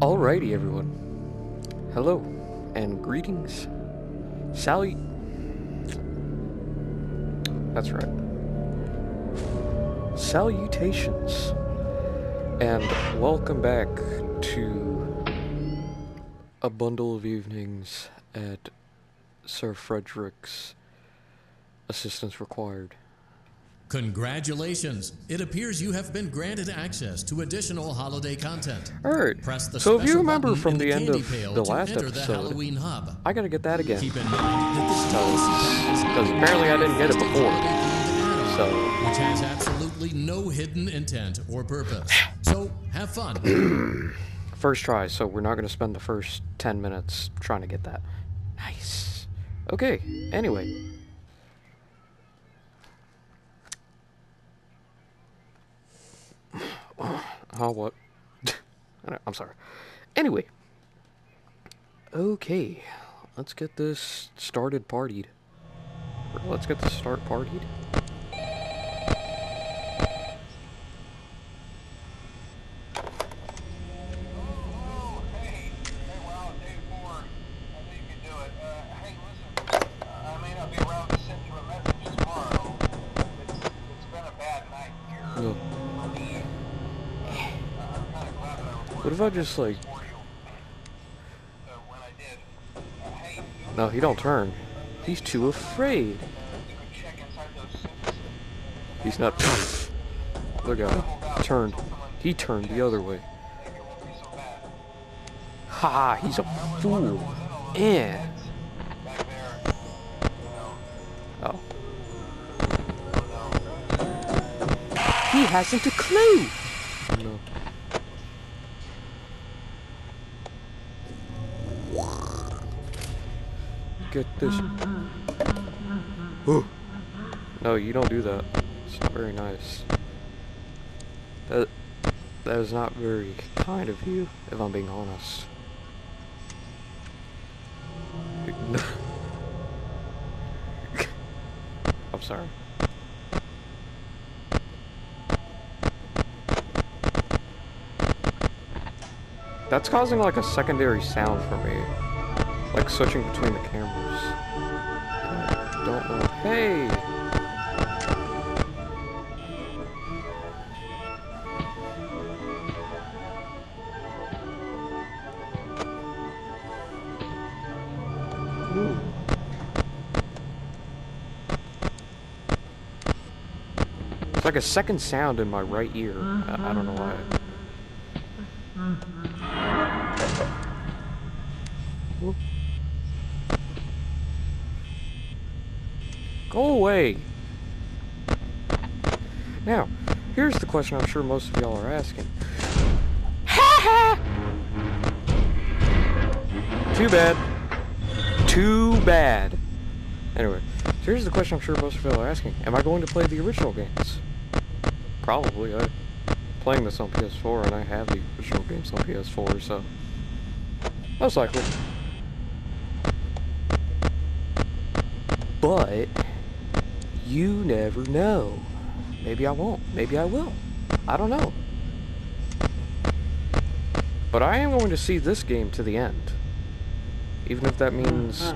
Alrighty, everyone. Hello, and greetings. Sally. That's right. Salutations. And welcome back to a bundle of evenings at Sir Frederick's assistance required. Congratulations! It appears you have been granted access to additional holiday content. Alright, Press the so if you special remember button from in the end candy of pail the to last enter the episode, Halloween hub. I gotta get that again. Keep in mind that this DLC pack is not Because apparently I didn't get it before. holiday-themed add-on, So which has absolutely no hidden intent or purpose. So have fun. first try, so we're not going to spend the first 10 minutes trying to get that. Nice. Okay, anyway. Oh, what? I'm sorry. Anyway. Okay, let's get this started partied. Let's get this start partied. What if I just, like... No, he don't turn. He's too afraid. He's not... Look at him. Turned. He turned the other way. Ha! He's a fool. Eh. Oh. He hasn't a clue! No. Get this. Ooh. No, you don't do that. It's not very nice. That is not very kind of you, if I'm being honest. I'm sorry. That's causing like a secondary sound for me. Like switching between the cameras. I don't know. Hey! Ooh. It's like a second sound in my right ear. I don't know why. Whoop. Go away! Now, here's the question I'm sure most of y'all are asking. Ha ha! Too bad. Too bad. Anyway, so here's the question I'm sure most of y'all are asking. Am I going to play the original games? Probably. I'm playing this on PS4 and I have the original games on PS4, so... Most likely. But... you never know. Maybe I won't. Maybe I will. I don't know. But I am going to see this game to the end. Even if that means...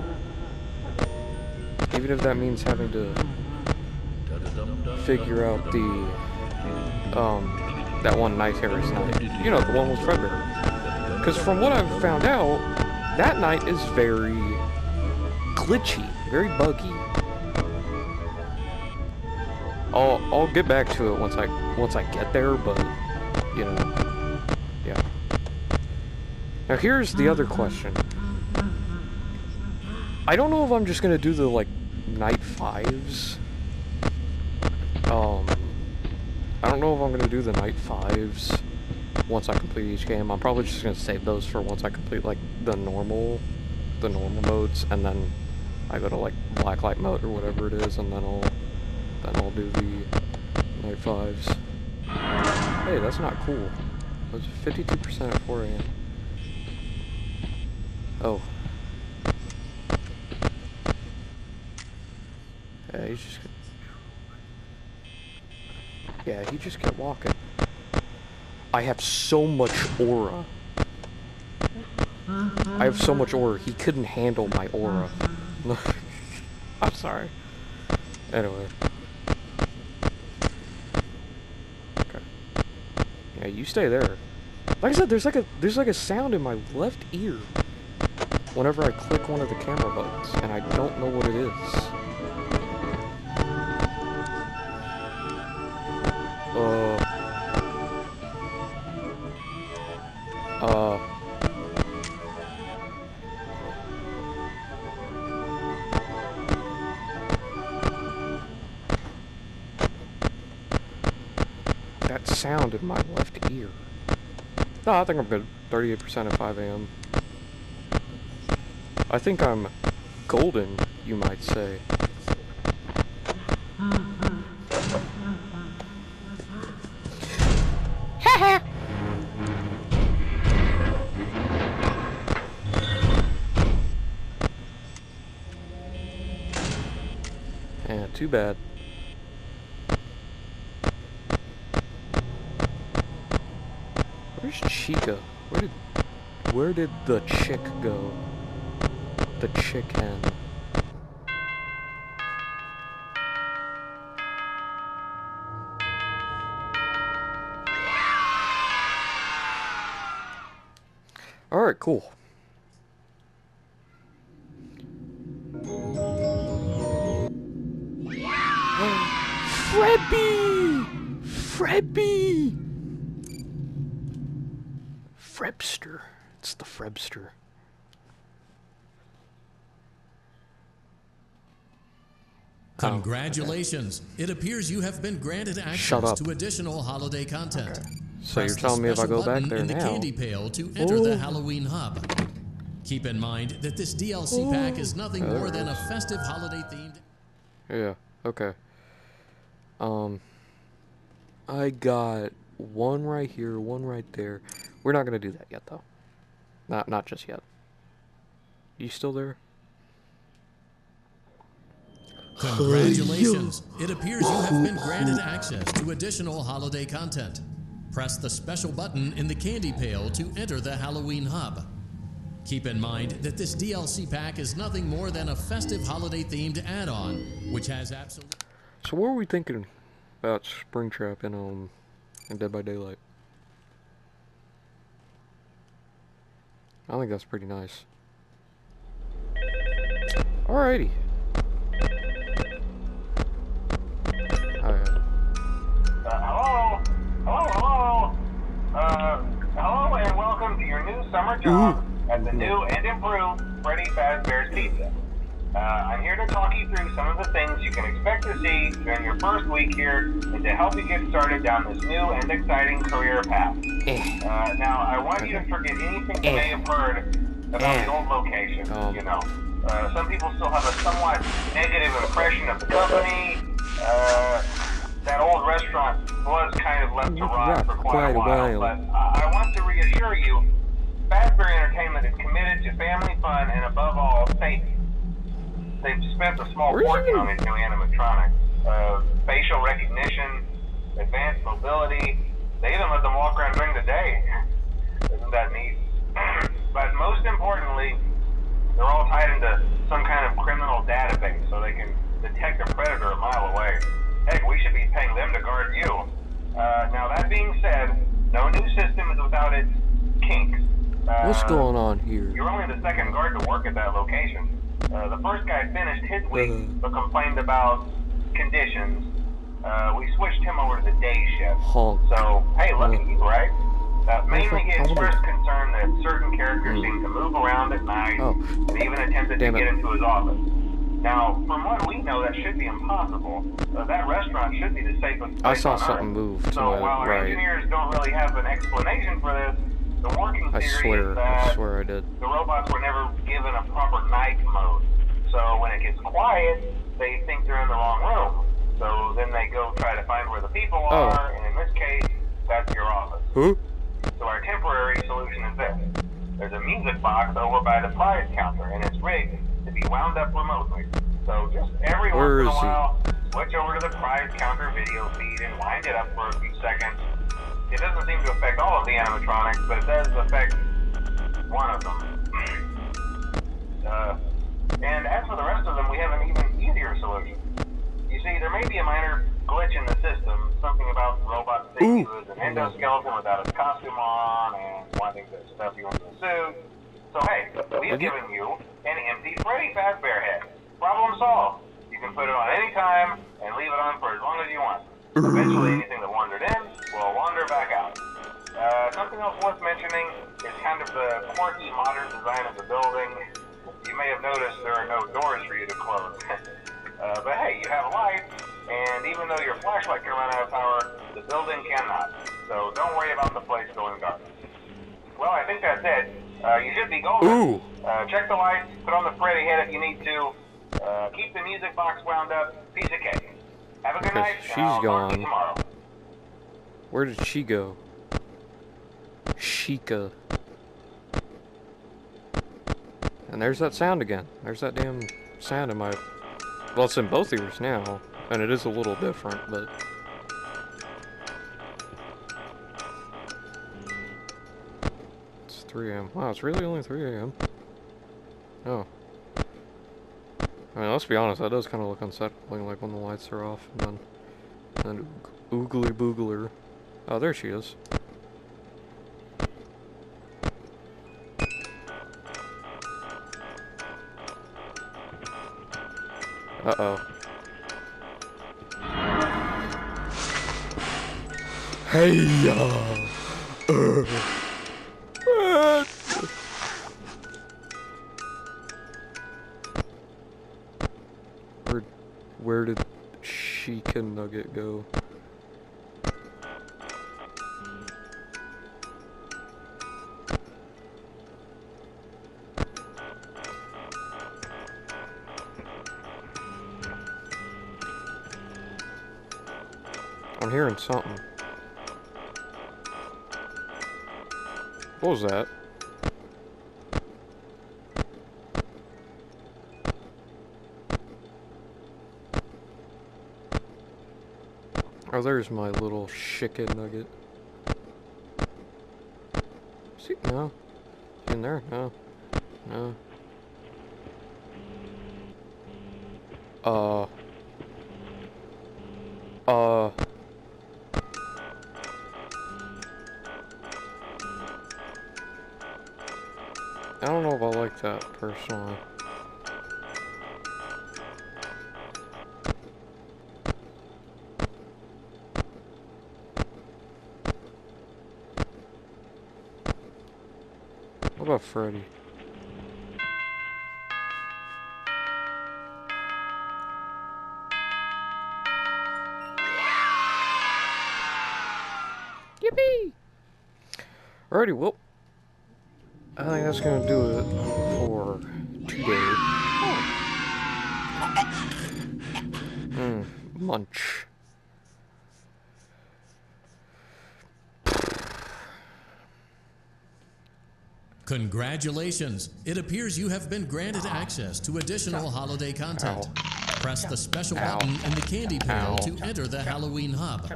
even if that means having to... figure out the... that one Night Harris night. You know, the one with Freddy. Because from what I've found out, that night is very... glitchy. Very buggy. I'll get back to it once I get there, but you know, yeah. Now here's the other question. I don't know if I'm just gonna do the like night 5s. I don't know if I'm gonna do the night 5s once I complete each game. I'm probably just gonna save those for once I complete like the normal modes, and then I go to like blacklight mode or whatever it is, and then I'll do the night 5s. Hey, that's not cool. That's 52% at 4 AM. Oh. Yeah, he just kept walking. I have so much aura. I have so much aura, he couldn't handle my aura. I'm sorry. Anyway. Okay. Yeah, you stay there. Like I said, there's like a sound in my left ear whenever I click one of the camera buttons, and I don't know what it is. That sound in my left ear. No, I think I'm good. 38% at 5 a.m. I think I'm golden, you might say. Yeah, too bad. Where's Chica? Where did the chick go? The chicken. Alright, cool. Freddy! Freddy! Frebster. It's the Frebster. Congratulations. Okay. It appears you have been granted access to additional holiday content. Okay. So Press you're telling me if I go back there in the now... candy pail to enter the Halloween hub. Keep in mind that this DLC pack is nothing more than a festive holiday themed... Yeah, okay. I got one right here, one right there. We're not gonna do that yet, though. Not just yet. You still there? Congratulations! It appears you have been granted access to additional holiday content. Press the special button in the candy pail to enter the Halloween hub. Keep in mind that this DLC pack is nothing more than a festive holiday-themed add-on, which has absolutely... So what were we thinking about Springtrap in Dead by Daylight? I think that's pretty nice. Alrighty. Hello and welcome to your new summer job at the new and improved Freddy Fazbear's Pizza. I'm here to talk you through some of the things you can expect to see during your first week here and to help you get started down this new and exciting career path. Now, I want you to forget anything you may have heard about the old location, you know. Some people still have a somewhat negative impression of the company. That old restaurant was kind of left to rot for quite a while, but I want to reassure you, Fazbear Entertainment is committed to family fun and above all, safety. They've spent a small fortune on these new animatronics. Facial recognition, advanced mobility, they even let them walk around during the day. Isn't that neat? But most importantly, they're all tied into some kind of criminal database so they can detect a predator a mile away. Heck, we should be paying them to guard you. Now that being said, no new system is without its kinks. What's going on here? You're only the second guard to work at that location. The first guy finished his week, but complained about conditions. We switched him over to the day shift. So, hey, look at you, right? Mainly he expressed concern that certain characters seem to move around at night, and even attempted to get into his office. Now, from what we know, that should be impossible. That restaurant should be the safest place I saw on something Earth. move to So my while our right. engineers don't really have an explanation for this, the working theory is that I swear I did. the robots were never given a proper night mode. So when it gets quiet, they think they're in the wrong room. So then they go try to find where the people are, and in this case, that's your office. Who? So our temporary solution is this. There's a music box over by the prize counter, and it's rigged to be wound up remotely. So just every once in a while, switch over to the prize counter video feed and wind it up for a few seconds. It doesn't seem to affect all of the animatronics, but it does affect one of them. think he was an endoskeleton without his costume on and wanting to stuff you into a suit. So hey, we've given you an empty Freddy Fazbear head. Problem solved. You can put it on any time and leave it on for as long as you want. Eventually, anything that wandered in will wander back out. Something else worth mentioning is kind of the quirky modern design of the building. You may have noticed there are no doors for you to close. But hey, you have a light, and even though your flashlight can run out of power, the building cannot. So don't worry about the place going dark. Well, I think that's it. You should be golden. Check the lights, put on the Freddy head if you need to. Keep the music box wound up. Piece of cake. Have a good night. She's and I'll talk to you gone. tomorrow. Where did she go? Sheikah. And there's that sound again. There's that damn sound in my... Well, it's in both ears now. And it is a little different, but... It's 3 a.m. Wow, it's really only 3 a.m. Oh. I mean, let's be honest, that does kind of look unsettling, like when the lights are off, and then oogly boogler. Oh, there she is. Uh-oh. Hey-ya! Where did Sheikah Nugget go? I'm hearing something. What was that? Oh, there's my little chicken nugget. See? No. In there? No. No. I don't know if I like that, personally. What about Freddy? Yippee! Alrighty, well, I think that's gonna do it for today. Munch. Congratulations! It appears you have been granted access to additional holiday content. Press the special button in the candy pail to enter the Halloween hub.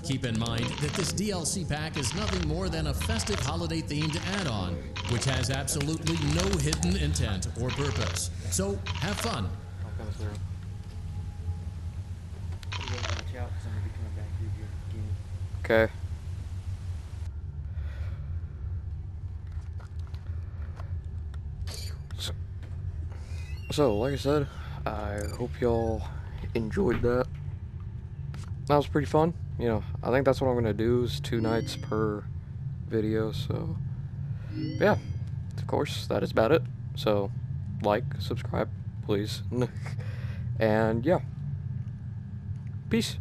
Keep in mind that this DLC pack is nothing more than a festive holiday-themed add-on, which has absolutely no hidden intent or purpose. So, have fun. Okay. So, like I said, I hope y'all enjoyed that. That was pretty fun. You know, I think that's what I'm gonna do is 2 nights per video, so yeah, of course, that is about it. So, like, subscribe, please. And yeah, peace.